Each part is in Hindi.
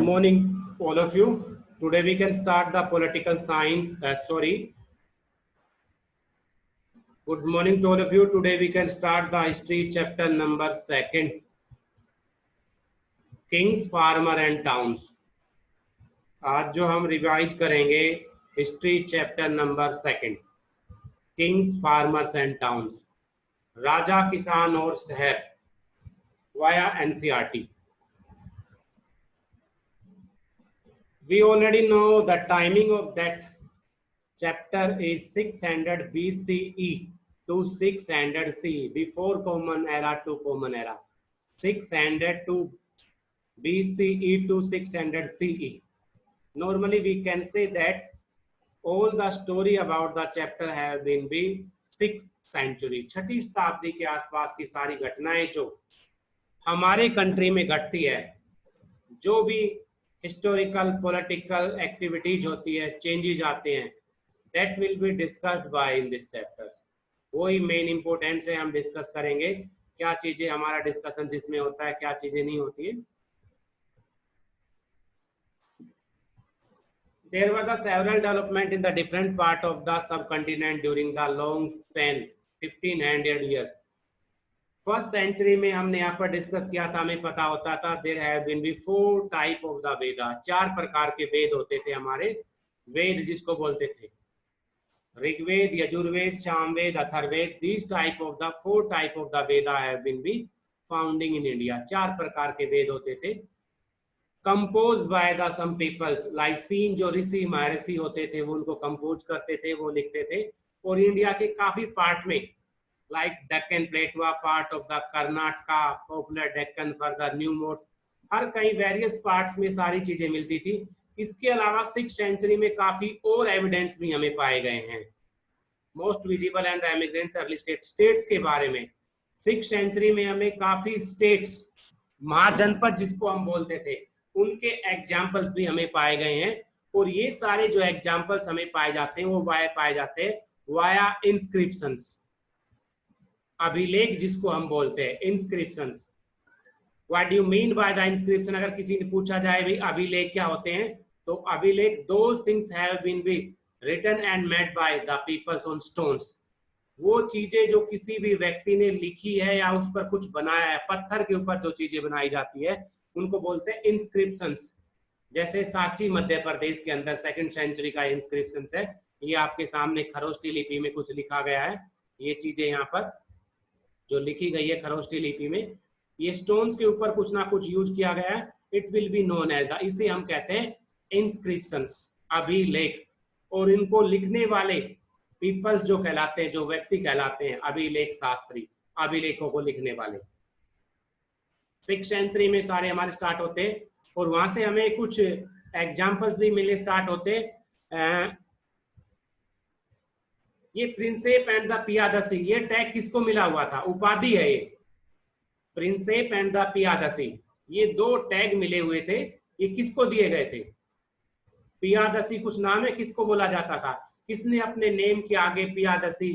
Morning, all of you. Today we can start the political science. Good morning to all of you. Today we can start the history chapter number 2. Kings, farmer and towns. आज जो हम रिवाइज करेंगे history chapter number 2, kings, farmers and towns, राजा, किसान और शहर, via NCERT. We already know the timing of that chapter is 600 BCE to 600 CE, before Common Era to Common Era. 600 to BCE to 600 CE. Normally we can say that all the story about the chapter have been be 6th century, 6वीं शताब्दी के आसपास की सारी घटनाएं जो हमारे कंट्री में घटती है, जो भी हिस्टोरिकल पॉलिटिकल एक्टिविटीज होती है, चेंजेस आते हैं, that will be discussed bye in this chapters. वही मेन इंपोर्टेंस है, हम डिस्कस करेंगे क्या चीजें हमारा डिस्कशन इसमें होता है, क्या चीजें नहीं होती है. There were the several development in the different part of the subcontinent during the long span 1500 years. First century में हमने यहाँ पर डिस्कस किया था, हमें पता होता था there have been be 4 type of the Veda. 4 प्रकार के वेद होते थे हमारे. वेद जिसको बोलते थे Rigveda, Yajurveda, Samaveda, Atharvaveda. This type of the 4 type of the Veda have been be founding in India. 4 प्रकार के वेद होते थे, compose by the some peoples like seen. जो ऋषि महर्षि होते थे वो उनको कंपोज करते थे, वो लिखते थे. और इंडिया के काफी पार्ट में like Deccan Plateau, part of the Karnataka, popular Deccan for the New Mode, हर कई वेरियस पार्ट्स में सारी चीजें मिलती थी. इसके अलावा 6th सेंचुरी में काफी और एविडेंस भी हमें पाए गए हैं. Most visible and the immigrants early states के बारे में 6th सेंचुरी में हमें काफी स्टेट्स, महाजनपद जिसको हम बोलते थे, उनके एग्जाम्पल्स भी हमें पाए गए हैं. और ये सारे जो एग्जाम्पल्स हमें पाए जाते हैं वो पाए जाते हैं वाया इंस्क्रिप्शंस, अभिलेख जिसको हम बोलते हैं inscriptions. What do you mean by the inscription? अगर किसी ने पूछा जाए भाई अभिलेख क्या होते हैं, तो अभिलेख those things have been be written and made by the peoples on stones. वो चीजें जो किसी भी व्यक्ति ने लिखी है या उस पर कुछ बनाया है, पत्थर के ऊपर जो चीजें बनाई जाती है उनको बोलते हैं इंस्क्रिप्शंस. जैसे सांची मध्य प्रदेश के अंदर 2nd सेंचुरी का इंस्क्रिप्शंस है. ये आपके सामने खरोष्टी लिपि में कुछ लिखा गया है. ये चीजें यहाँ पर जो लिखी गई है खरोष्टी लिपि में, ये स्टोन्स के ऊपर कुछ ना कुछ यूज किया गया है. It will be known as the, इसे हम कहते हैं इंस्क्रिप्शंस, अभिलेख. और इनको लिखने वाले पीपल्स जो कहलाते हैं, जो व्यक्ति कहलाते हैं अभिलेख शास्त्री, अभिलेखों को लिखने वाले. 6th सेंचुरी में सारे हमारे स्टार्ट होते हैं. और वहां से हमें कुछ एग्जाम्पल्स भी मिले स्टार्ट होते. ये प्रिंसेप एंड द पियादसी, ये टैग किसको मिला हुआ था? उपाधि है ये, प्रिंसेप एंड द पियादसी. ये 2 टैग मिले हुए थे. ये किसको दिए गए थे? पियादसी कुछ नाम है, किसको बोला जाता था? किसने अपने नेम के आगे पियादसी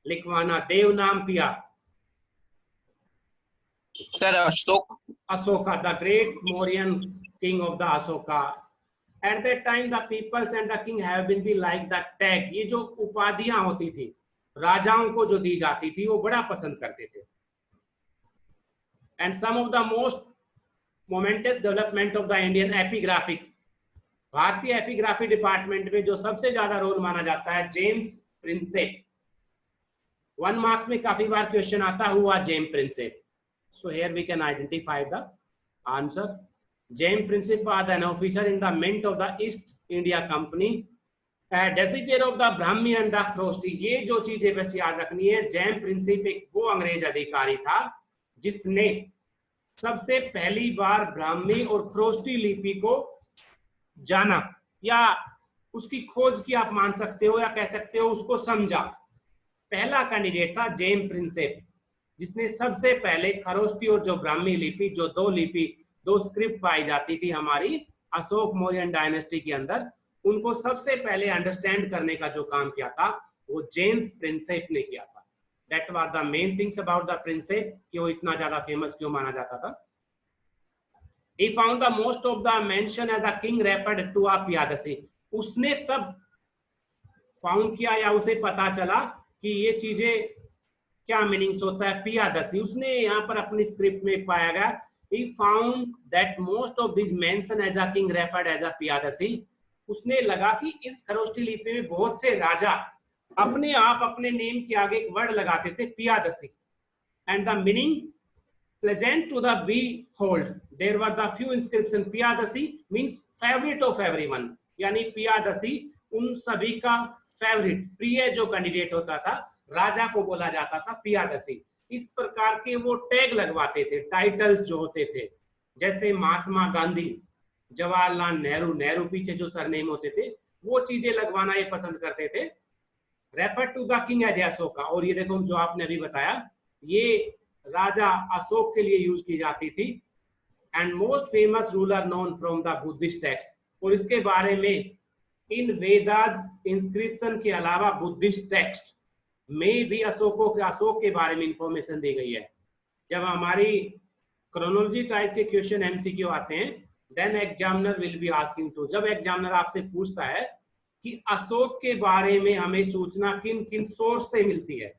लिखवाना? देव नाम पिया sir Ashok. Ashoka, the great Mauryan king of the Ashoka. At that time the peoples and the king have been be like the tag. ये जो उपाधियां होती थी राजाओं को जो दी जाती थी वो बड़ा पसंद करते थे. And some of the most momentous development of the Indian epigraphics, भारतीय एपिग्राफी डिपार्टमेंट में जो सबसे ज्यादा रोल माना जाता है जेम्स प्रिंसेप. 1 मार्क्स में काफी बार क्वेश्चन आता हुआ James Prinsep. So here we can identify the answer. James Principe was an officer in the mint of the East India Company. Decipher of the Brahmi and the Khrosti. ये जो चीजें बस याद रखनी है. जेम्स प्रिंसिप एक वो अंग्रेज अधिकारी था जिसने सबसे पहली बार ब्राह्मी और खरोष्टी लिपि को जाना, या उसकी खोज की आप मान सकते हो या कह सकते हो उसको समझा. पहला कैंडिडेट था जेम्स प्रिंसेप, जिसने सबसे पहले खरोष्टी और जो ब्राह्मी लिपि, जो 2 लिपि, 2 स्क्रिप्ट पाई जाती थी हमारी अशोक मौर्यन डायनेस्टी के अंदर, उनको सबसे पहले अंडरस्टैंड करने का जो काम किया था वो जेम्स प्रिंसेप ने किया था. That was the main things about the Prinsep, कि वो इतना ज्यादा फेमस क्यों माना जाता था. He found the most of the mention as the king referred to a Piyadasi. उसने तब फाउंड किया या उसे पता चला कि ये चीजें क्या मीनिंग्स होता है पियादसी। उसने यहाँ पर अपनी स्क्रिप्ट में पाया गया he found that most of these mention as a king referred as a Piyadasi. उसने लगा कि इस खरोष्ठी लिपि में बहुत से राजा अपने आप अपने नेम के आगे एक वर्ड लगाते थे Piyadasi. And the meaning pleasant to the behold, there were the few inscription Piyadasi means favorite of everyone, यानी पियादसी उन सभी का फेवरेट प्रिय जो कैंडिडेट होता था राजा को बोला जाता था पियादसी। इस प्रकार के वो टैग लगवाते थे, टाइटल्स जो होते थे, जैसे महात्मा गांधी, जवाहरलाल नेहरू, नेहरू पीछे जो सरनेम होते थे वो चीजें लगवाना ये पसंद करते थे। Refer to the king as Ashoka, और ये देखो जो आपने अभी बताया ये राजा अशोक के लिए यूज की जाती थी। And most famous ruler known from the Buddhist text, और इसके बारे में इन वेदास इंस्क्रिप्शन के अलावा बुद्धिस्ट टेक्स्ट में भी अशोक के बारे में इंफॉर्मेशन दी गई है। जब हमारी क्रोनोलॉजी टाइप के क्वेश्चन एमसीक्यू आते हैं then examiner will be asking to, जब एग्जामिनर आपसे पूछता है कि अशोक के बारे में हमें सूचना किन किन सोर्स से मिलती है,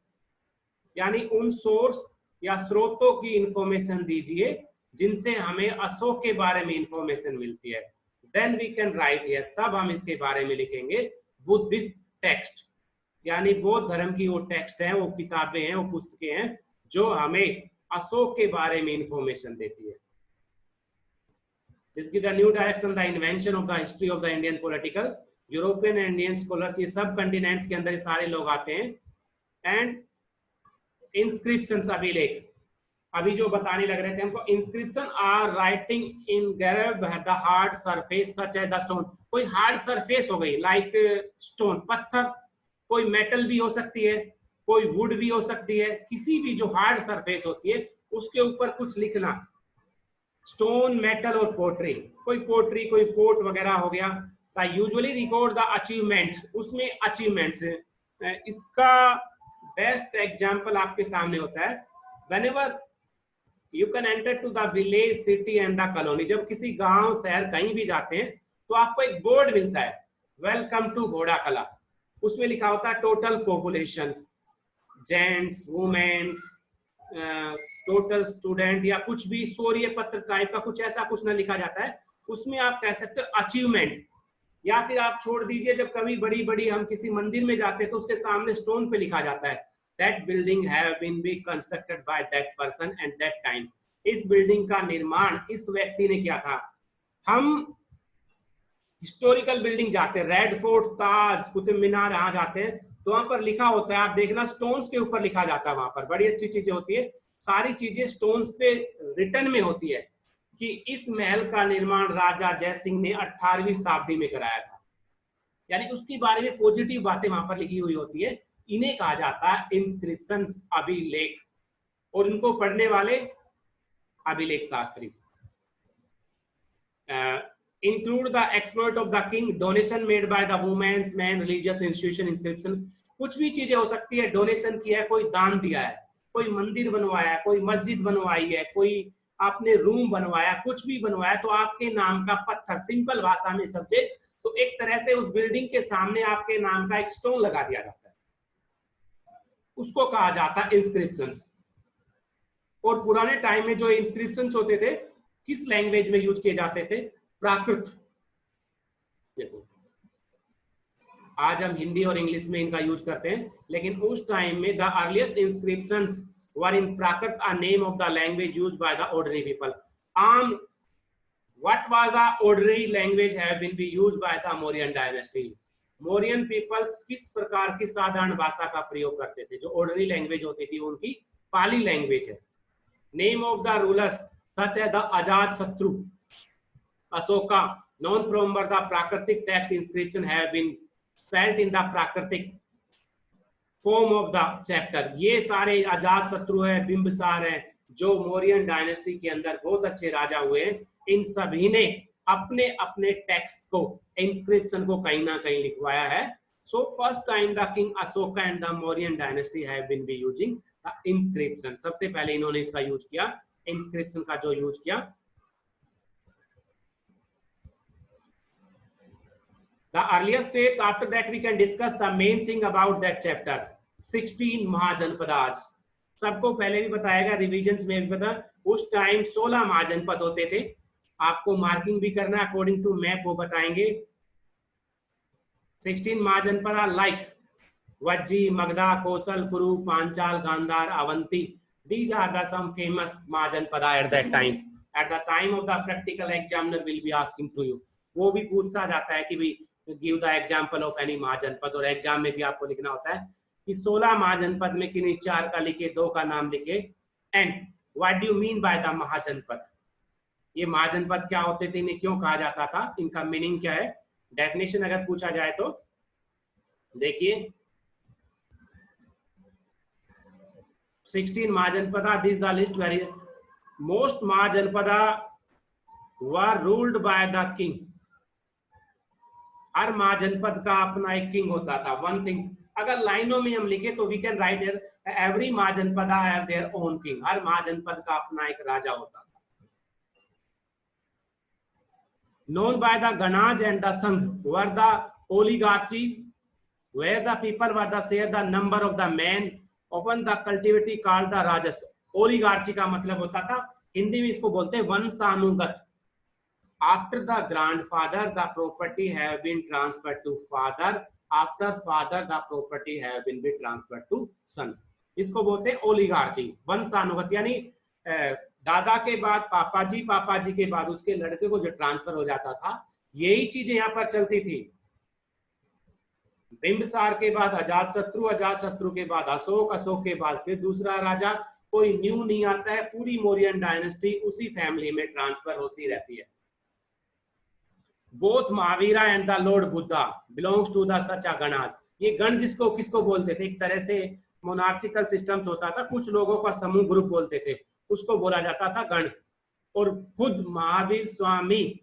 यानी उन सोर्स या स्रोतों की इंफॉर्मेशन दीजिए जिनसे हमें अशोक के बारे में इंफॉर्मेशन मिलती है, then we can write here, तब हम इसके बारे में लिखेंगे बुद्धिस्ट टेक्स्ट, यानी बौद्ध धर्म की वो टेक्स्ट हैं, वो किताबें हैं, वो पुस्तकें हैं जो हमें अशोक के बारे में इंफॉर्मेशन देती है। This give the new direction the invention of the history of the Indian political, European and Indian scholars, ये सब कंटिनेंट्स के अंदर सारे लोग आते हैं। एंड इंस्क्रिप्शन, अभिलेख, अभी जो बताने लग रहे थे हमको, inscription are writing in the hard surface such as the stone, कोई हार्ड सरफेस हो गई लाइक स्टोन, पत्थर, कोई मेटल भी हो सकती है, कोई वुड भी हो सकती है, किसी भी जो हार्ड सरफेस होती है उसके ऊपर कुछ लिखना, स्टोन, मेटल और पोट्री, कोई पोट्री, कोई पोट वगैरह हो गया। यूजुअली रिकॉर्ड द अचीवमेंट्स, उसमें अचीवमेंट्स, इसका बेस्ट एग्जांपल आपके सामने होता है whenever you can enter to the village, city and the colony, जब किसी गांव शहर कहीं भी जाते हैं तो आपको एक बोर्ड मिलता है, वेलकम टू घोड़ा कला, उसमें लिखा होता है total population, gents, womens, total student, या कुछ भी सौर्य पत्र टाइप का कुछ ऐसा कुछ ना लिखा जाता है, उसमें आप कह सकते हो अचीवमेंट। या फिर आप छोड़ दीजिए जब कभी बड़ी बड़ी हम किसी मंदिर में जाते हैं तो उसके सामने स्टोन पे लिखा जाता है that building have been be constructed by that person and that times, इस बिल्डिंग का निर्माण इस व्यक्ति ने किया था। हम हिस्टोरिकल बिल्डिंग जाते हैं, रेड फोर्ट, ताज, कुतुब मीनार, यहाँ जाते हैं तो वहां पर लिखा होता है, आप देखना स्टोन्स के ऊपर लिखा जाता है, वहां पर बड़ी अच्छी चीजें होती है, सारी चीजें स्टोन्स पे रिटर्न में होती है कि इस महल का निर्माण राजा जय सिंह ने 18वीं शताब्दी में कराया था, यानी उसके बारे में पॉजिटिव बातें वहां पर लिखी हुई होती है। इन्हें कहा जाता है इंस्क्रिप्शंस, अभिलेख, और इनको पढ़ने वाले अभिलेख शास्त्री। Include the expert of the king, donation made by the womens, man, religious institution, inscription, कुछ भी चीजें हो सकती है, डोनेशन किया है, कोई दान दिया है, कोई मंदिर बनवाया है, कोई मस्जिद बनवाई है, कोई आपने रूम बनवाया, कुछ भी बनवाया, तो आपके नाम का पत्थर, सिंपल भाषा में समझे तो एक तरह से उस बिल्डिंग के सामने आपके नाम का एक स्टोन लगा दिया जाता है, उसको कहा जाता है इंस्क्रिप्शंस। और पुराने टाइम में जो इंस्क्रिप्शंस होते थे किस लैंग्वेज में यूज किए जाते थे? प्राकृत। देखो आज हम हिंदी और इंग्लिश में इनका यूज करते हैं, लेकिन उस टाइम में the earliest inscriptions were in Prakrit, a name of the language used by the ordinary people. What was the ordinary language have been used by the Mauryan dynasty? Mauryan peoples किस प्रकार की साधारण भाषा का प्रयोग करते थे? जो ऑर्डिनरी लैंग्वेज होती थी उनकी पाली लैंग्वेज है। नेम ऑफ द रूलर्स सच है द अजात शत्रु, अशोका, known from the प्राकृतिक text inscription have been felt in the प्राकृतिक फॉर्म ऑफ द चैप्टर। ये सारे अजात शत्रु है, बिंबिसार है, जो मौर्यन डायनेस्टी के अंदर बहुत अच्छे राजा हुए हैं, इन सभी ने अपने अपने टेक्स्ट को, इंस्क्रिप्शन को कहीं ना कहीं लिखवाया है। So first time the king Ashoka and the Mauryan dynasty have been be using the inscription, सबसे पहले इन्होंने इसका यूज किया, इंस्क्रिप्शन का जो यूज किया। The earlier states, after that we can discuss the main thing about that chapter. 16 महाजनपदाज, सबको पहले भी बताएगा, रिविजन्स में भी पता, उस टाइम 16 महाजनपद होते थे। आपको मार्किंग भी करना अकॉर्डिंग टू मैप, वो बताएंगे। 16 महाजनपदा लाइक वज्जी, मगधा, कोसल, कुरु, Panchal, Gandhara, Avanti. These are the some famous Mahajanapada at that time. At the time of the practical examiner will be asking to you. वो भी पूछता जाता है कि भाई give the example of any महाजनपद, और एग्जाम में भी आपको लिखना होता है कि 16 महाजनपद में किन्हीं 4 का लिखे, 2 का नाम लिखे। And what do you mean by the mahajanapada, ये महाजनपद क्या होते थे, इन्हें क्यों कहा जाता था, इनका मीनिंग क्या है, डेफिनेशन अगर पूछा जाए तो देखिए 16 mahajanapada, this the list very most mahajanapada were ruled by the king. हर महाजनपद का अपना एक किंग होता था। वन थिंग्स अगर लाइनों में हम लिखे तो we can write every mahajanapada have their own king. हर महाजनपद का अपना एक राजा होता था। known by the Ganaj and the Sangh were the oligarchy where the people were the share the number of the men, often the cultivity called the rajas। oligarchy का मतलब होता था, हिंदी में इसको बोलते हैं वंशानुगत। After the grandfather the property have been transferred to father, after father the property have been transferred to son। इसको बोलते हैं ओलिगार्ची, वंशानुगत, यानी दादा के बाद पापा जी के बाद उसके लड़के को जो ट्रांसफर हो जाता था, यही चीजें यहाँ पर चलती थी। बिंबिसार के बाद अजात शत्रु के बाद अशोक के बाद फिर दूसरा राजा, कोई न्यू नहीं आता है, पूरी मौर्यन डायनेस्टी उसी फैमिली में ट्रांसफर होती रहती है। Both Mahavira and the lord Buddha belongs to the such a ganas. ये गण जिसको किसको बोलते थे, एक तरह से मोनार्चिकल सिस्टम्स होता था, कुछ लोगों का समूह ग्रुप बोलते थे, उसको बोला जाता था गण। और खुद महावीर स्वामी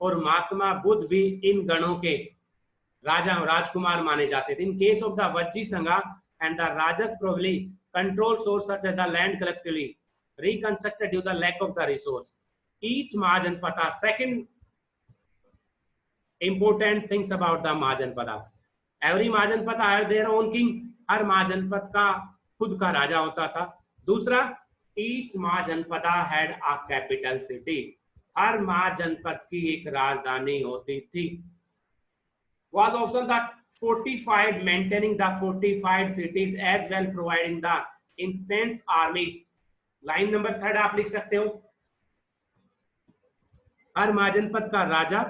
और महात्मा बुद्ध भी इन गणों के राजा राजकुमार माने जाते थे। In case of the Vajji Sangha and the Rajas probably control source such as the land collectively reconstructed due the lack of the resource. Each Mahajanapada, second important things about the Mahajanapada, every Mahajanapada have their own king, हर महाजनपद का खुद का राजा होता था। दूसरा, each Mahajanapada had a capital city, हर महाजनपद की एक राजधानी होती थी। was also the fortified, maintaining the fortified cities as well providing the immense armies। Line number 3 आप लिख सकते हो, हर महाजनपद का राजा,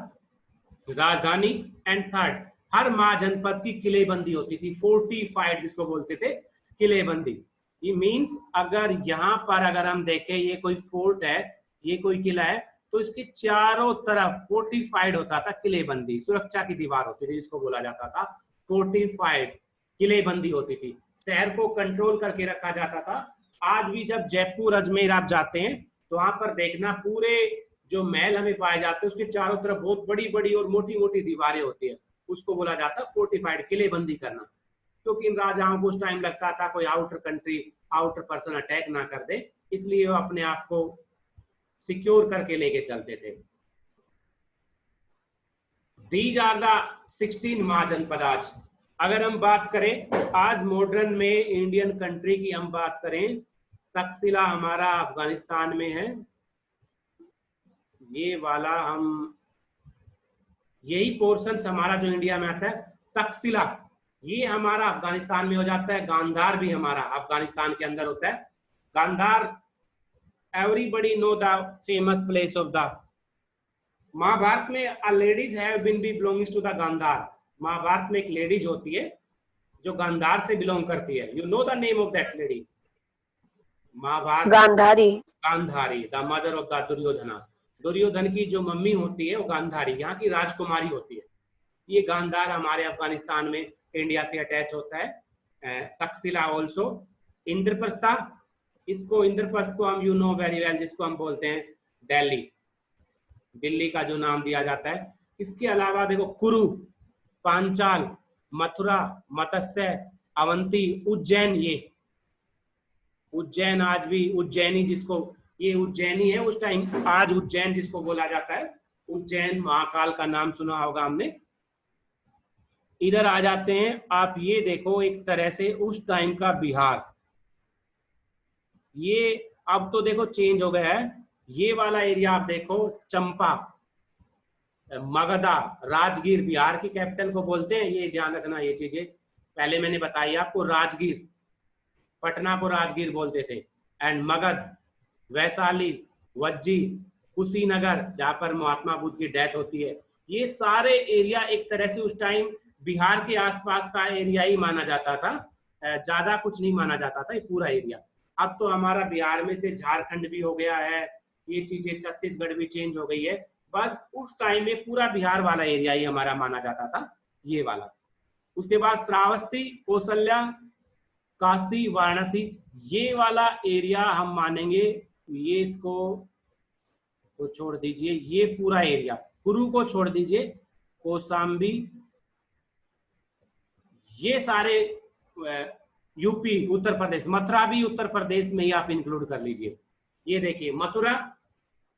राजधानी, एंड थर्ड हर महाजनपद की किलेबंदी होती थी, फोर्टिफाइड जिसको बोलते थे किलेबंदी। ये मींस अगर यहाँ पर अगर हम देखें ये कोई फोर्ट है, ये कोई किला है, तो इसके चारों तरफ फोर्टिफाइड होता था किलेबंदी, सुरक्षा की दीवार होती थी, जिसको बोला जाता था फोर्टिफाइड, किलेबंदी होती थी। शहर को कंट्रोल करके रखा जाता था। आज भी जब जयपुर अजमेर आप जाते हैं तो वहां पर देखना पूरे जो महल हमें पाए जाते हैं उसके चारों तरफ बहुत बड़ी बड़ी और मोटी मोटी दीवारें होती है, उसको बोला जाता है फोर्टिफाइड, किलेबंदी करना। क्योंकि इन राजाओं को उस टाइम लगता था कोई outer country, outer person attack ना कर दे, इसलिए वो अपने आप को सिक्योर करके लेके चलते थे। These are the 16 Mahajanapadas. अगर हम बात करें आज मॉडर्न में इंडियन कंट्री की हम बात करें, तक्षशिला हमारा अफगानिस्तान में है, ये वाला हम यही पोर्शन हमारा जो इंडिया में आता है, तक्षशिला ये हमारा अफगानिस्तान में हो जाता है। गांधार भी हमारा अफगानिस्तान के अंदर होता है। Gandhara, everybody know the famous place of the Mahabharata में a ladies have been be belonging to the Gandhara. Mahabharata में एक लेडीज होती है जो गांधार से बिलोंग करती है। You know the name of that lady? Mahabharata Gandhari, Gandhari, the mother of the Duryodhana. Duryodhan की जो मम्मी होती है वो गांधारी, यहाँ की राजकुमारी होती है। ये गांधार हमारे अफगानिस्तान में इंडिया से अटैच होता है। तक्षशिला ऑल्सो, इंद्रप्रस्था, इसको इंद्रप्रस्थ को हम यू नो वेरी वेल, जिसको हम बोलते हैं दिल्ली, दिल्ली का जो नाम दिया जाता है। इसके अलावा देखो कुरु, पांचाल, मथुरा, मत्स्य, अवंती, उज्जैन, ये उज्जैन आज भी उज्जैनी, जिसको ये उज्जैनी है उस टाइम, आज उज्जैन जिसको बोला जाता है, उज्जैन महाकाल का नाम सुना होगा हमने। इधर आ जाते हैं आप, ये देखो एक तरह से उस टाइम का बिहार, ये अब तो देखो चेंज हो गया है। ये वाला एरिया आप देखो, चंपा, मगधा, राजगीर, बिहार की कैपिटल को बोलते हैं, ये ध्यान रखना ये चीजें पहले मैंने बताई आपको। राजगीर, पटना को राजगीर बोलते थे। एंड मगध, वैशाली, वज्जी, कुशीनगर जहां पर महात्मा बुद्ध की डेथ होती है, ये सारे एरिया एक तरह से उस टाइम बिहार के आसपास का एरिया ही माना जाता था, ज्यादा कुछ नहीं माना जाता था ये पूरा एरिया। अब तो हमारा बिहार में से झारखंड भी हो गया है, ये चीजें छत्तीसगढ़ भी चेंज हो गई है, बस उस टाइम में पूरा बिहार वाला एरिया ही हमारा माना जाता था, ये वाला। उसके बाद श्रावस्ती, कौशल्या, काशी, वाराणसी, ये वाला एरिया हम मानेंगे, ये इसको तो छोड़ दीजिए, ये पूरा एरिया, कुरु को छोड़ दीजिए, कौशाम्बी, ये सारे यूपी, उत्तर प्रदेश, मथुरा भी उत्तर प्रदेश में ही आप इंक्लूड कर लीजिए। ये देखिए मथुरा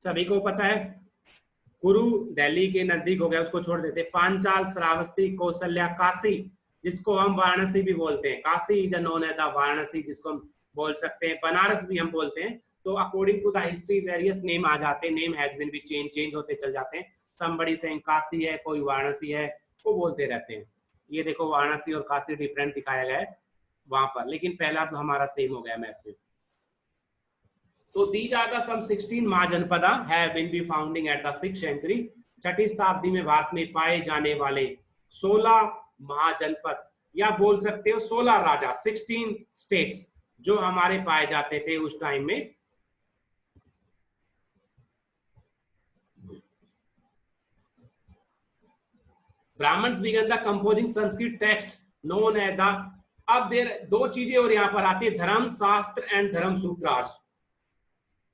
सभी को पता है, कुरु दिल्ली के नजदीक हो गया, उसको छोड़ देते। पांचाल, श्रावस्ती, कौशल्या, काशी, जिसको हम वाराणसी भी बोलते हैं, Kashi is known as the Varanasi, जिसको हम बोल सकते हैं, बनारस भी हम बोलते हैं। तो according to the history various name आ जाते हैं, नेम हैज बीन भी चेंज होते चल जाते हैं। समबडी से काशी है, कोई वाराणसी है, वो बोलते रहते हैं। ये देखो वाराणसी और काशी डिफरेंट दिखाया गया है वहां पर, लेकिन पहला तो हमारा सेम हो गया मैप में। तो these are the some 16 Mahajanapada have been be founding at the 6th century। छठी शताब्दी में भारत में पाए जाने वाले 16 महाजनपद, या बोल सकते हो 16 राजा, 16 स्टेट्स जो हमारे पाए जाते थे उस टाइम में। Brahmins began the composing Sanskrit text known as the, अब देर दो चीजें और यहाँ पर आती है, धर्म शास्त्र एंड धर्म सूत्रार्थ।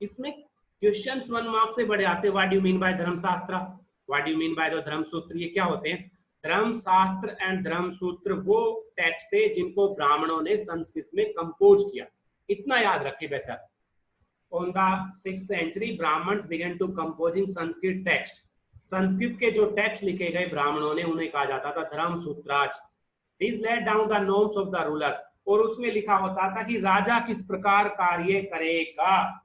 इसमें क्वेश्चंस 1 मार्क्स से बड़े आते हैं। What do you mean by dharmashastra, what do you mean by the dharma sutra, ये क्या होते हैं? धर्म शास्त्र एंड धर्म सूत्र वो टेक्स्ट थे जिनको ब्राह्मणों ने संस्कृत में कंपोज किया, इतना याद रखे वैसा। On the 6th century Brahmins began to composing Sanskrit text, Sanskrit के जो टेक्स्ट लिखे गए ब्राह्मणों ने, उन्हें कहा जाता था धर्म सूत्रार्थ। This laid down the norms of the rulers, और उसमें लिखा होता था कि राजा किस प्रकार कार्य करेगा,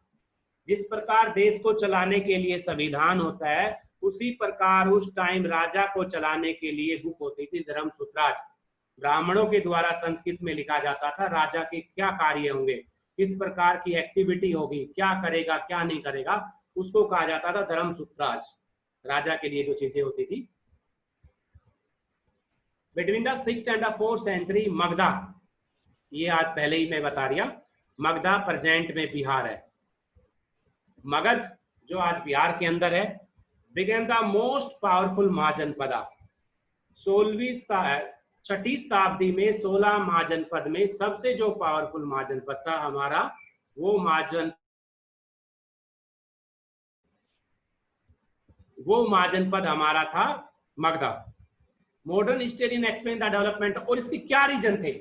जिस प्रकार देश को चलाने के लिए संविधान होता है, उसी प्रकार उस टाइम राजा को चलाने के लिए बुक होती थी धर्म सूत्रार्थ। ब्राह्मणों के द्वारा संस्कृत में लिखा जाता था राजा के क्या कार्य होंगे, किस प्रकार की एक्टिविटी होगी, क्या करेगा क्या नहीं करेगा, उसको कहा जाता था धर्म सूत्रार्थ, राजा के लिए जो चीजें होती थी। Between the 6th and the 4th century Magadha, ये आज पहले ही मैं बता दिया, मगधा प्रेजेंट में बिहार है, मगध जो आज बिहार के अंदर है, began the most powerful mahajanapada. 6वीं शताब्दी में 16 महाजनपद में सबसे जो पावरफुल महाजनपद था हमारा, वो महाजनपद हमारा था Magadha. Modern historian explain the development, और इसके क्या रीजन थे?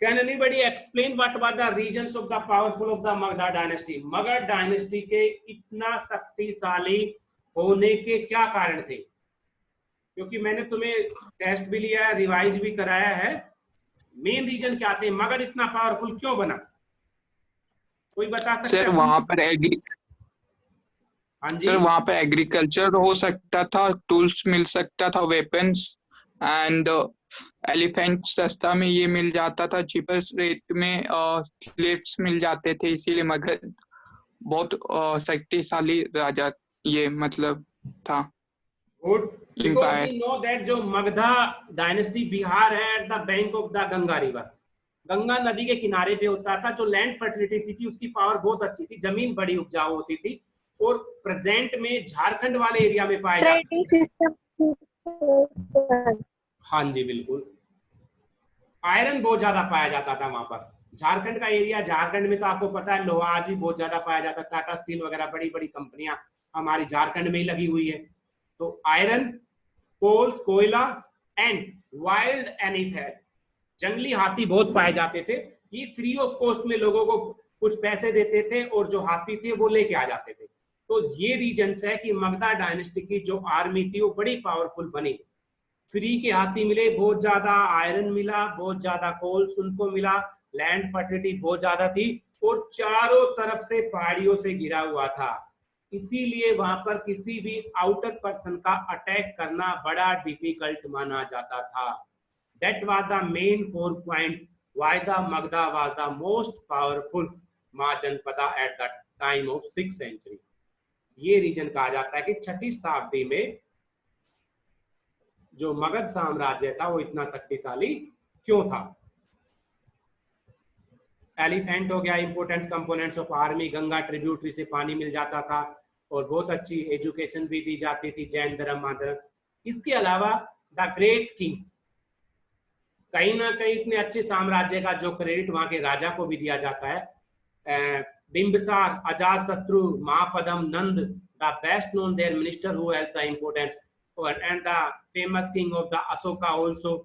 Can anybody explain what were the regions of the powerful of the Magadha dynasty? Magadh dynasty के इतना शक्तिशाली होने के क्या कारण थे? क्योंकि मैंने तुम्हें टेस्ट भी लिया है, रिवाइज भी कराया है, मेन रीजन क्या थे, मगध इतना पावरफुल क्यों बना? कोई बता सकता है? सर वहां पर हाँ जी सर वहां पर एग्रीकल्चर हो सकता था, टूल्स मिल सकता था, वेपन्स, एंड एलिफेंट सस्ता में ये मिल जाता था, चीपेस्ट रेट में स्लेव्स मिल जाते थे, इसीलिए मगध बहुत शक्तिशाली राजा ये मतलब था। Good, because we know that जो मगधा डायनेस्टी बिहार है at the bank of the Ganga river, Ganga नदी के किनारे पे होता था, जो लैंड फर्टिलिटी थी उसकी पावर बहुत अच्छी थी, जमीन बड़ी उपजाऊ होती थी, और प्रेजेंट में झारखंड वाले एरिया में पाए जाते थे। हाँ जी बिल्कुल, आयरन बहुत ज्यादा पाया जाता था वहां पर। झारखंड का एरिया, झारखंड में तो आपको पता है लोहा आज भी बहुत ज्यादा पाया जाता है, टाटा स्टील वगैरह बड़ी बड़ी कंपनियां हमारी झारखंड में ही लगी हुई है। तो आयरन, कोल्स, कोयला एंड वाइल्ड एनिमल, जंगली हाथी बहुत पाए जाते थे। ये फ्री ऑफ कॉस्ट में लोगों को कुछ पैसे देते थे और जो हाथी थे वो लेके आ जाते थे। तो ये रीजन है कि मगधा डायनेस्टी की जो आर्मी थी वो बड़ी पावरफुल बनी। फ्री के हाथी मिले, बहुत ज्यादा आयरन मिला, बहुत ज्यादा कोल्स उनको मिला, लैंड फर्टिलिटी बहुत ज्यादा थी और चारों तरफ से पहाड़ियों से घिरा हुआ था। इसीलिए वहां पर किसी भी आउटर पर्सन का अटैक करना बड़ा डिफिकल्ट माना जाता था। That was the main 4 point why the Magadha was the most powerful Mahajanapada at the time of 6th century. ये रीजन कहा जाता है कि 6ठी शताब्दी में जो मगध साम्राज्य था वो इतना शक्तिशाली क्यों था। एलिफेंट हो गया, important components of army, Ganga tributary से पानी मिल जाता था और बहुत अच्छी एजुकेशन भी दी जाती थी, जैन धर्म, माधर्म। इसके अलावा द ग्रेट किंग, कहीं ना कहीं इतने अच्छे साम्राज्य का जो क्रेडिट वहां के राजा को भी दिया जाता है। Bimbisara, Ajatashatru, Mahapadma, Nanda, the best known their minister who help the importance and the famous king of the Ashoka also.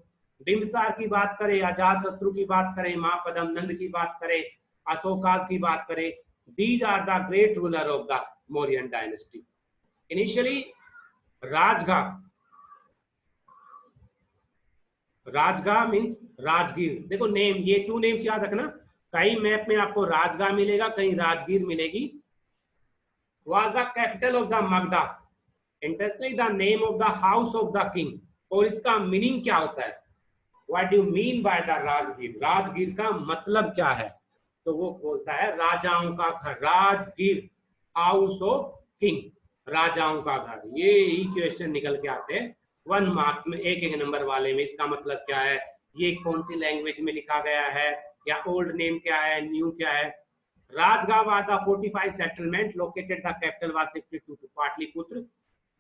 Bimbisara की बात करें, अजातशत्रु की बात करें, महापद्म, नंद की बात करें, अशोकास की बात करें, these are the great ruler of the Mauryan dynasty. Initially Rajagaha means Rajgir. देखो नेम, ये 2 नेम्स याद रखना, कहीं मैप में आपको राजगा मिलेगा, कहीं राजगीर मिलेगी। was the capital of the Magda, interestingly the name of the house of the king। और इसका मीनिंग क्या होता है, what do you mean by the Rajgir, Rajgir का मतलब क्या है? तो वो बोलता है राजाओं का घर, राजगीर, हाउस ऑफ किंग, राजाओं का घर। ये ही क्वेश्चन निकल के आते हैं 1 मार्क्स में, एक नंबर वाले में। इसका मतलब क्या है, ये कौन सी लैंग्वेज में लिखा गया है, या ओल्ड नेम क्या है, न्यू क्या है। Rajgarh was the fortified settlement located, the capital was shifted to Patliputra,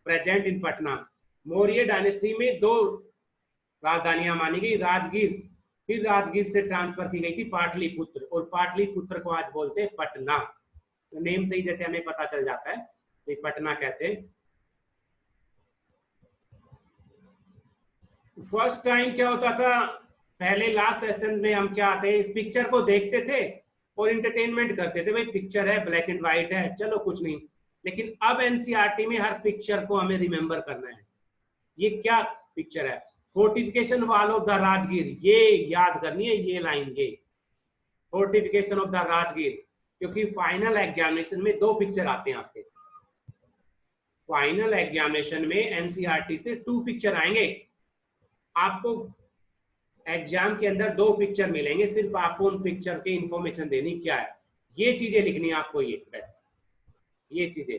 present in Patna। Maurya dynasty में 2 राजधानियां मानी गई, राजगीर, फिर राजगीर से ट्रांसफर की गई थी पाटलिपुत्र, और पाटलिपुत्र को आज बोलते हैं पटना। नेम से ही जैसे हमें पता चल जाता है ये पटना कहते हैं। फर्स्ट टाइम क्या होता था, पहले लास्ट सेशन में हम क्या आते हैं, इस पिक्चर को देखते थे और इंटरटेनमेंट करते थे, भाई पिक्चर है, ब्लैक एंड व्हाइट है, चलो कुछ नहीं। लेकिन अब एनसीईआरटी में हर पिक्चर को हमें रिमेंबर करना है। ये क्या पिक्चर है, fortification wall of the Rajgir, ये याद करनी है, ये लाइन, ये फोर्टिफिकेशन ऑफ द राजगीर। क्योंकि फाइनल एग्जामिनेशन में 2 पिक्चर आते हैं आपके, फाइनल एग्जामिनेशन में एनसीईआरटी से 2 पिक्चर आएंगे। आपको एग्जाम के अंदर 2 पिक्चर मिलेंगे, सिर्फ आपको उन पिक्चर की इंफॉर्मेशन देनी क्या है, ये चीजें लिखनी है आपको, ये बस ये चीजें।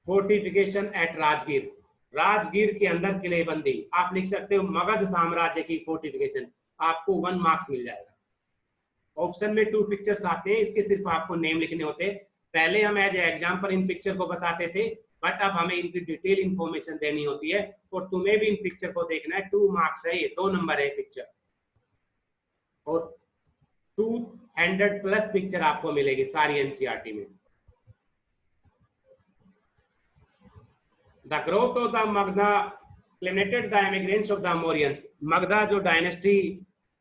फोर्टिफिकेशन एट राजगीर, राजगीर के अंदर किलेबंदी, आप लिख सकते हो मगध साम्राज्य की फोर्टिफिकेशन, आपको 1 मार्क्स मिल जाएगा। ऑप्शन में 2 पिक्चर्स आते हैं, इसके सिर्फ आपको नेम लिखने होते हैं। पहले हम एज एग्जाम्पल इन पिक्चर को बताते थे, बट अब हमें इनकी डिटेल इंफॉर्मेशन देनी होती है, और तुम्हें भी इन पिक्चर को देखना है। 2 मार्क्स है, ये 2 नंबर है पिक्चर, और 200+ पिक्चर आपको मिलेगी सारी एनसीईआरटी में। The growth of the Magadha planted the immigrants of the Mauryans. Magadha जो डायनेस्टी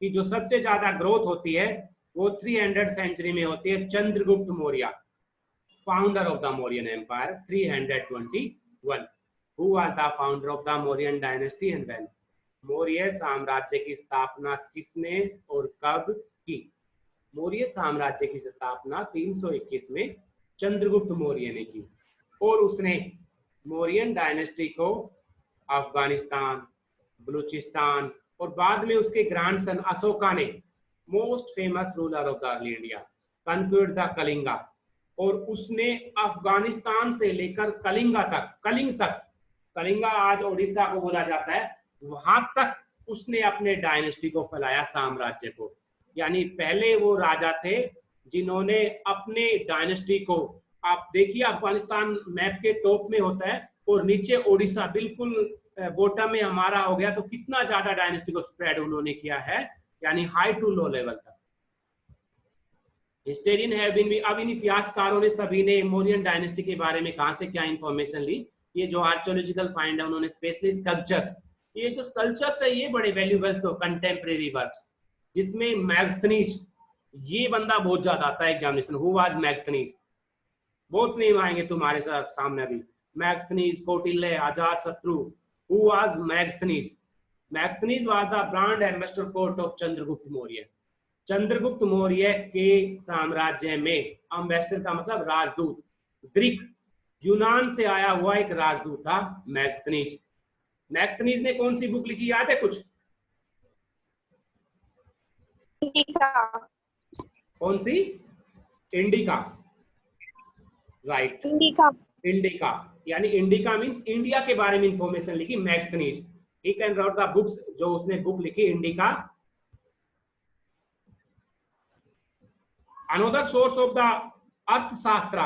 की जो सबसे ज्यादा ग्रोथ होती है वो 300 सेंचुरी में होती है। Chandragupta Maurya, founder of the Mauryan empire, 321। Who was the founder of the Mauryan dynasty and when? Maurya साम्राज्य की स्थापना किसने और कब की? मौर्य साम्राज्य की स्थापना 321 में चंद्रगुप्त मौर्य ने की, और उसने मौर्यन डायनेस्टी को अफगानिस्तान, बलूचिस्तान, और बाद में उसके ग्रैंडसन अशोका ने, most famous ruler of the early India, conquered the Kalinga, और उसने अफगानिस्तान से लेकर कलिंगा तक, कलिंगा आज ओडिशा को बोला जाता है, वहां तक उसने अपने डायनेस्टी को फैलाया, साम्राज्य को। यानी पहले वो राजा थे जिन्होंने अपने डायनेस्टी को, आप देखिए अफगानिस्तान मैप के टॉप में होता है और नीचे ओडिशा बिल्कुल बॉटम में हमारा हो गया, तो कितना ज्यादा डायनेस्टी को स्प्रेड उन्होंने किया है, यानी हाई टू लो लेवल तक। हिस्टोरियन हैव बीन, अब इन इतिहासकारों ने सभी ने मौर्यन डायनेस्टी के बारे में कहां से क्या इंफॉर्मेशन ली, ये जो आर्कियोलॉजिकल फाइंड है उन्होंने स्पेशली स्कल्पचर्स, ये जो स्कल्पचर्स है ये बड़े वैल्यूएबल तो कंटेम्परेरी वर्क्स, जिसमें मैग्स्थनीज, ये बंदा बहुत ज्यादा आता है एग्जामिनेशन, हु वाज मैग्स्थनीज, बहुत नेम आएंगे तुम्हारे सामने अभी, Megasthenes, Kautilya, Ajatashatru, who was Megasthenes, Megasthenes was the brand ambassador court of Chandragupta Maurya. Chandragupta Maurya के साम्राज्य में एम्बेसडर का मतलब राजदूत, ग्रीक यूनान से आया हुआ एक राजदूत था मैक्सनीज। मैक्सनीज ने कौन सी बुक लिखी, याद है कुछ? कौन सी? इंडिका, राइट, इंडिका, यानी इंडिका मींस इंडिया के बारे में इंफॉर्मेशन लिखी Megasthenes. He can write the books, जो उसने बुक लिखी Indica. Another source of the Arthashastra,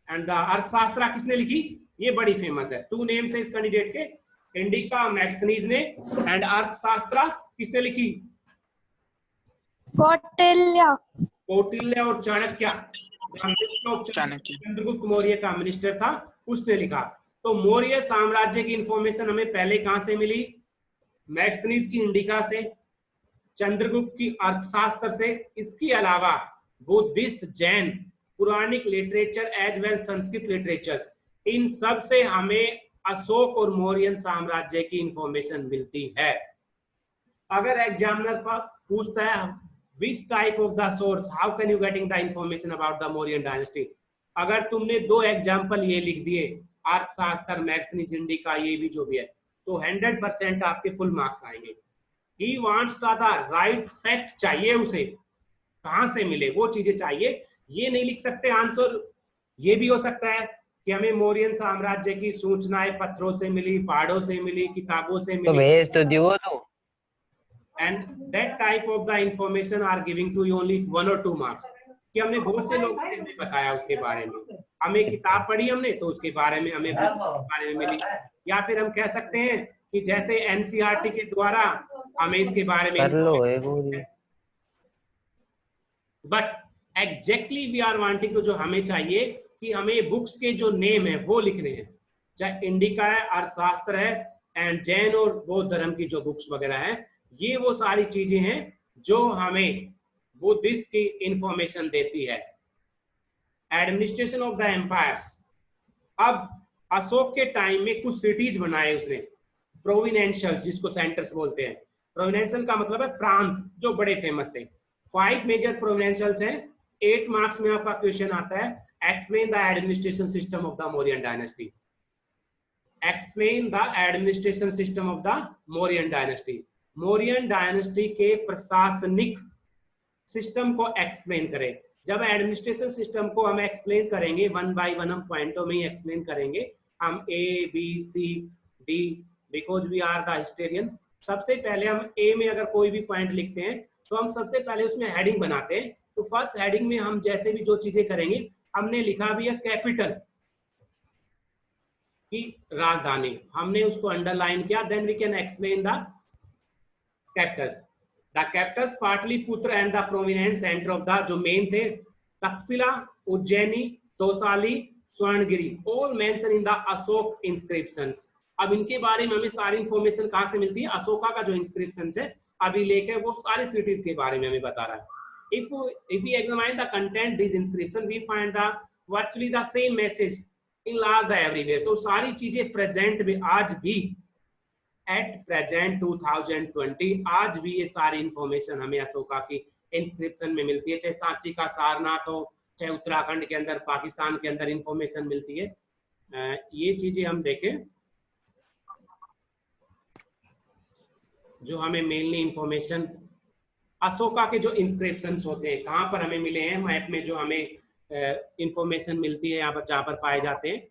and the Arthashastra किसने लिखी? ये बड़ी फेमस है, 2 नेम्स है इस कैंडिडेट के, इंडिका मैक्सनीज ने, एंड अर्थशास्त्र किसने लिखी? कौटिल्य। कौटिल्य और चाणक्य, चंद्रगुप्त मौर्य का मिनिस्टर था, उसने लिखा। तो मौर्य साम्राज्य की इंफॉर्मेशन हमें पहले कहां से मिली? मैक्सनीज की इंडिका से, चंद्रगुप्त की अर्थशास्त्र से। इसके अलावा Buddhist, Jain, Puranic literature as well Sanskrit literatures, इन सब से हमें अशोक और मौर्यन साम्राज्य की इंफॉर्मेशन मिलती है। अगर एग्जामिनर पूछता है which type of the source, how can you getting the information about the Mauryan dynasty, अगर तुमने 2 एग्जाम्पल ये लिख दिए, अर्थशास्त्र, मैक्सनीज, इंडिका, ये भी जो भी है, तो 100% आपके फुल मार्क्स आएंगे। He wants the right fact चाहिए उसे, कहां से मिले वो चीजें चाहिए। ये नहीं लिख सकते आंसर, ये भी हो सकता है कि हमें मौर्यन साम्राज्य की सूचनाएं पत्रों से मिली, पहाड़ों से मिली, किताबों से मिली, तो भेज तो दियो तो, and that type of the information are giving to you only 1 or 2 marks, कि हमने बहुत से लोगों ने हमें बताया उसके बारे में, हमें किताब पढ़ी हमने तो उसके बारे में हमें बारे में मिली, या फिर हम कह सकते हैं कि जैसे एनसीईआरटी के द्वारा हमें इसके बारे में कर लो है गोरी। But exactly we are wanting, तो जो हमें चाहिए कि हमें बुक्स के जो नेम है वो लिखने हैं, चाहे इंडिका है, अर्थशास्त्र है, एंड जैन और बौद्ध धर्म की जो बुक्स वगैरह है, ये वो सारी चीजें हैं जो हमें बुद्धिस्ट की इंफॉर्मेशन देती है। एडमिनिस्ट्रेशन ऑफ द एम्पायर्स, अब अशोक के टाइम में कुछ सिटीज बनाए उसने, प्रोविनेंशियल्स जिसको सेंटर्स बोलते हैं। प्रोविनेंशियल का मतलब है प्रांत, जो बड़े फेमस थे। 5 मेजर प्रोविनेंशियल्स हैं। 8 मार्क्स में आपका क्वेश्चन आता है, explain the administration system of the Mauryan dynasty. Explain the administration system of the Mauryan dynasty. Mauryan dynasty के प्रशासनिक सिस्टम को एक्सप्लेन करें। जब एडमिनिस्ट्रेशन सिस्टम को हम एक्सप्लेन करेंगे, 1 बाय 1 हम पॉइंटों में ही एक्सप्लेन करेंगे, हम A, B, C, D, because we are the historian. सबसे पहले हम A में अगर कोई भी पॉइंट लिखते हैं तो हम सबसे पहले उसमें हेडिंग बनाते हैं। तो फर्स्ट हेडिंग में हम जैसे भी जो चीजें करेंगे, हमने लिखा भी है कैपिटल की राजधानी, हमने उसको अंडरलाइन किया, then we can explain the capitals. The capitals Pataliputra and the prominent centre of the, जो मेन थे, Takshashila, Ujjaini, Tosali, Swarnagiri, all mention in the Ashoka inscriptions. अब इनके बारे में हमें सारी इंफॉर्मेशन कहां से मिलती है? अशोका का जो इंस्क्रिप्शंस है अभी लेके, वो सारी सिटीज के बारे में हमें बता रहा है। if we examine the content these inscription, we find the virtually the same message in all the everywhere। so सारी चीजें प्रेजेंट में आज भी, एट प्रेजेंट 2020 आज भी ये सारी इंफॉर्मेशन हमें अशोका की इंस्क्रिप्शन में मिलती है। चाहे सांची का सारनाथ हो, चाहे उत्तराखंड के अंदर, पाकिस्तान के अंदर इंफॉर्मेशन मिलती है। ये चीजें हम देखें जो हमें मेनली इंफॉर्मेशन अशोका के जो इंस्क्रिप्शंस होते हैं कहाँ पर हमें मिले हैं, मैप में जो हमें इंफॉर्मेशन मिलती है यहाँ पर, जहाँ पर पाए जाते हैं।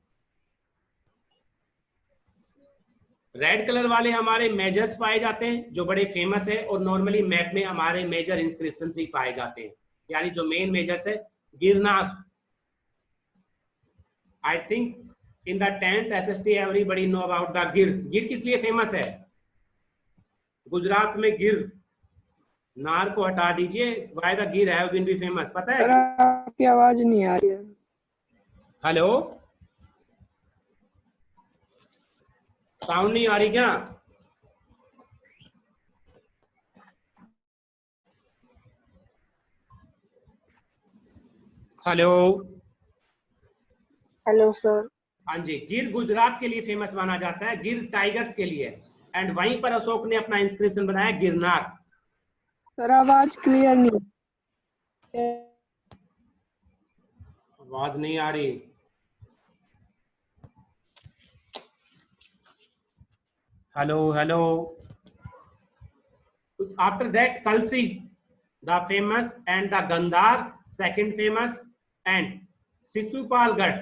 रेड कलर वाले हमारे मेजर्स पाए जाते हैं जो बड़े फेमस है, और नॉर्मली मैप में हमारे मेजर इंस्क्रिप्शन ही पाए जाते हैं, यानी जो मेन मेजर्स है। Girnar, I think in the 10th SST everybody know about the गिर। गिर किस लिए फेमस है? गुजरात में गिर, नार को हटा दीजिए, व्हाई द गिर हैव बीन बी फेमस, पता है? आपकी आवाज नहीं आ रही है। हेलो, साउंड नहीं आ रही क्या? Hello, hello sir. हाँ जी, गिर गुजरात के लिए फेमस माना जाता है, गिर टाइगर्स के लिए। एंड वहीं पर अशोक ने अपना इंस्क्रिप्शन बनाया गिरनार। सर आवाज क्लियर नहीं। आवाज नहीं आ रही। Hello hello. After that Kalsi the famous and the Gandhar second famous and Sisupalgarh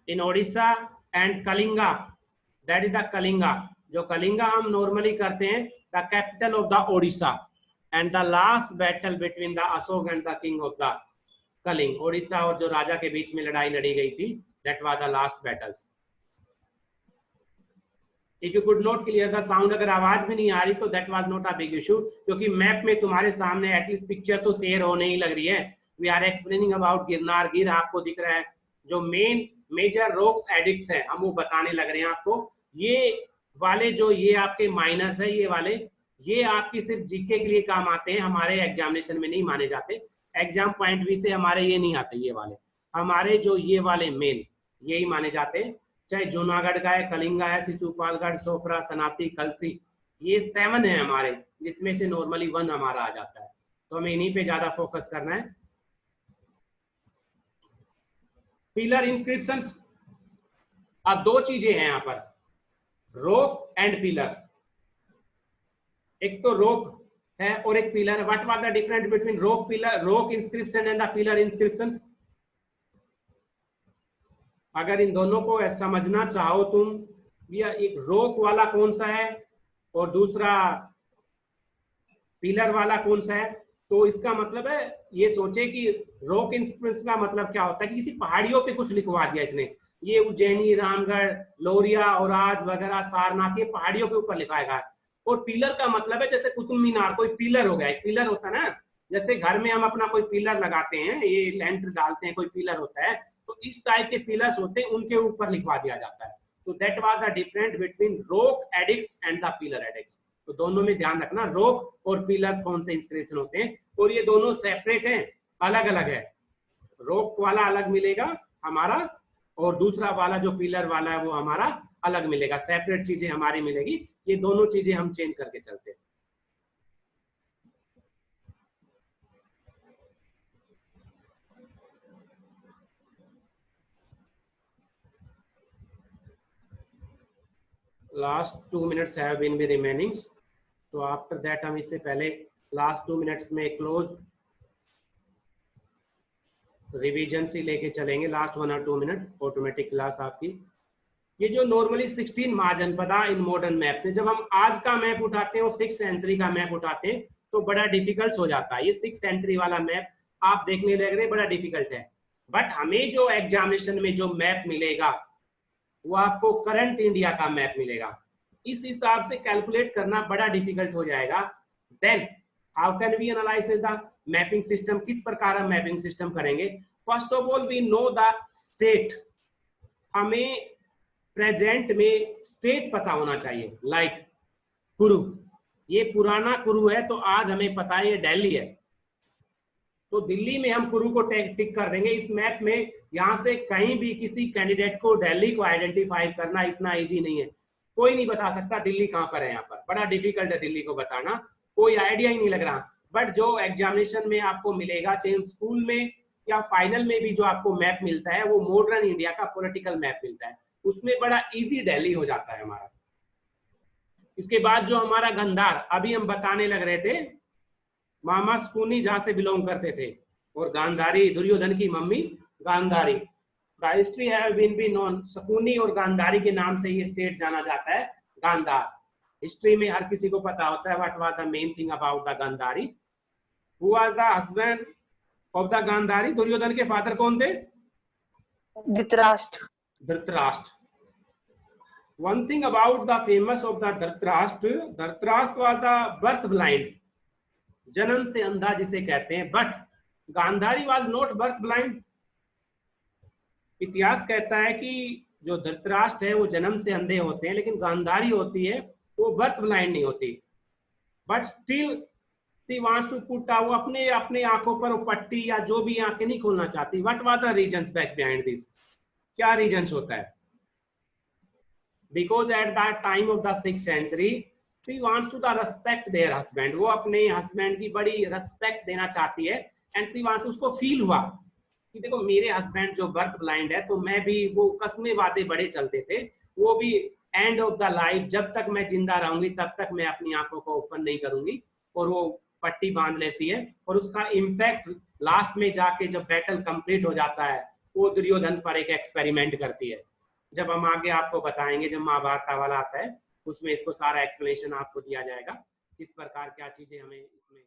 in Odisha and Kalinga, that is the Kalinga, जो कलिंगा हम नॉर्मली करते हैं, the capital of the Odisha and the last battle between the Ashok and the king of the Kaling, Odisha और जो राजा के बीच में लड़ाई लड़ी गई थी, that was the last battles. If you could not clear the sound, अगर आवाज भी नहीं आ रही तो that was not a big issue, क्योंकि मैप में तुम्हारे सामने एटलीस्ट पिक्चर तो शेयर होने ही लग रही है। We are explaining about Girnar. गिर आपको दिख रहा है, जो मेन मेजर रॉक्स एडिक्ट्स हैं हम वो बताने लग रहे हैं आपको। ये वाले जो ये आपके माइनर्स है, ये वाले ये आपकी सिर्फ जीके के लिए काम आते हैं, हमारे एग्जामिनेशन में नहीं माने जाते। एग्जाम पॉइंट भी से हमारे ये नहीं आते, ये वाले हमारे जो ये वाले मेन यही माने जाते हैं, चाहे जूनागढ़ का है, कलिंगा है, शिशुपालगढ़, सोपरा, सनाती, कलसी, ये 7 है हमारे, जिसमें से नॉर्मली 1 हमारा आ जाता है, तो हमें इन्हीं पे ज्यादा फोकस करना है। पिलर इंस्क्रिप्शंस, अब 2 चीजें हैं यहाँ पर, रोक एंड पिलर। एक तो रोक है और एक पिलर है। What was the difference between रोक पिलर, रोक inscription and the pillar inscriptions? अगर इन दोनों को समझना चाहो तुम, या एक रोक वाला कौन सा है और दूसरा पिलर वाला कौन सा है, तो इसका मतलब है ये सोचे कि रॉक इंस्क्रिप्शन का मतलब क्या होता है कि किसी पहाड़ियों पे कुछ लिखवा दिया इसने, ये उज्जैनी, रामगढ़, लौरिया, औराज वगैरह, सारनाथ, ये पहाड़ियों के ऊपर लिखाएगा। और पिलर का मतलब है जैसे कुतुब मीनार कोई पिलर हो गया, एक पिलर होता है ना, जैसे घर में हम अपना कोई पिलर लगाते हैं, ये लेंटर डालते हैं, कोई पिलर होता है, तो इस टाइप के पिलर्स होते हैं, उनके ऊपर लिखवा दिया जाता है। तो that was the difference between rock addicts and the pillar addicts. तो दोनों में ध्यान रखना, रॉक और पिलर्स कौन से इंस्क्रिप्शन होते हैं, और ये दोनों सेपरेट हैं, अलग अलग है। रॉक वाला अलग मिलेगा हमारा और दूसरा वाला जो पिलर वाला है वो हमारा अलग मिलेगा, सेपरेट चीजें हमारी मिलेगी। ये दोनों चीजें हम चेंज करके चलते हैं। Last 2 minutes have been be remaining, तो आफ्टर दैट हम इससे पहले लास्ट 2 minutes में क्लोज रिवीजन से लेके चलेंगे, लास्ट 1 और 2 मिनट ऑटोमेटिक क्लास आपकी। ये जो normally 16 Mahajanapada in modern map से, जब हम आज का मैप उठाते हैं और 6th सेंचुरी का मैप उठाते हैं तो बड़ा डिफिकल्ट हो जाता है। ये 6th सेंचुरी वाला मैप आप देखने लग रहे, बड़ा डिफिकल्ट है, बट हमें जो एग्जामिनेशन में जो मैप मिलेगा वो आपको करंट इंडिया का मैप मिलेगा। इस हिसाब से कैलकुलेट करना बड़ा डिफिकल्ट हो जाएगा। Then how can we analyse the mapping system, किस प्रकार हम मैपिंग सिस्टम करेंगे? First of all we know the state, हमें प्रेजेंट में स्टेट पता होना चाहिए। लाइक कुरु, ये पुराना कुरु है तो आज हमें पता है ये दिल्ली है, तो दिल्ली में हम कुरु को टिक कर देंगे इस मैप में। यहां से कहीं भी किसी कैंडिडेट को दिल्ली को आइडेंटिफाई करना इतना इजी नहीं है, कोई नहीं बता सकता दिल्ली कहां पर है। यहाँ पर बड़ा डिफिकल्ट है दिल्ली को बताना, कोई आइडिया ही नहीं लग रहा। बट जो एग्जामिनेशन में आपको मिलेगा, चाहे स्कूल में या फाइनल में भी जो आपको मैप मिलता है वो मॉडर्न इंडिया का पॉलिटिकल मैप मिलता है, उसमें बड़ा इजी दिल्ली हो जाता है हमारा। इसके बाद जो हमारा गंधार, अभी हम बताने लग रहे थे, मामा शकुनी जहां से बिलोंग करते थे, और गांधारी दुर्योधन की mummy Gandhari. History have been be known, Shakuni और गांधारी के नाम से ये स्टेट जाना जाता है गांधार। हिस्ट्री में हर किसी को पता होता है what was the main thing about the Gandhari. Who was the husband of the Gandhari? Duryodhan के फादर कौन थे? Dhritarashtra. Dhritarashtra. One thing about the famous of the Dhritarashtra, Dhritarashtra was the birth blind, जन्म से अंधा जिसे कहते हैं, but Gandhari was not birth blind। इतिहास कहता है कि जो धृतराष्ट्र है वो जन्म से अंधे होते हैं, लेकिन गांधारी होती है वो बर्थ ब्लाइंड नहीं होती, but still she wants to put, वो अपने अपने आंखों पर पट्टी या जो भी आंखें नहीं खोलना चाहती। What was the reasons back behind this? क्या रीजंस होता है? because at that time of the 6th century she wants to the respect their husband, वो अपने हस्बैंड की बड़ी रेस्पेक्ट देना चाहती है, एंड सी वांट्स, उसको फील हुआ कि देखो मेरे हस्बैंड जो बर्थ ब्लाइंड है, तो मैं भी, वो कसमे वादे बड़े चलते थे, वो भी एंड ऑफ द लाइफ, जब तक मैं जिंदा रहूंगी तब तक मैं अपनी आंखों को ओपन नहीं करूंगी, और वो पट्टी बांध लेती है, और उसका इम्पैक्ट लास्ट में जाके जब बैटल कंप्लीट हो जाता है, वो दुर्योधन पर एक एक्सपेरिमेंट करती है। जब हम आगे आपको बताएंगे, जब महाभारत वाला आता है, उसमें इसको सारा एक्सप्लेनेशन आपको दिया जाएगा, किस प्रकार क्या चीजें हमें इसमें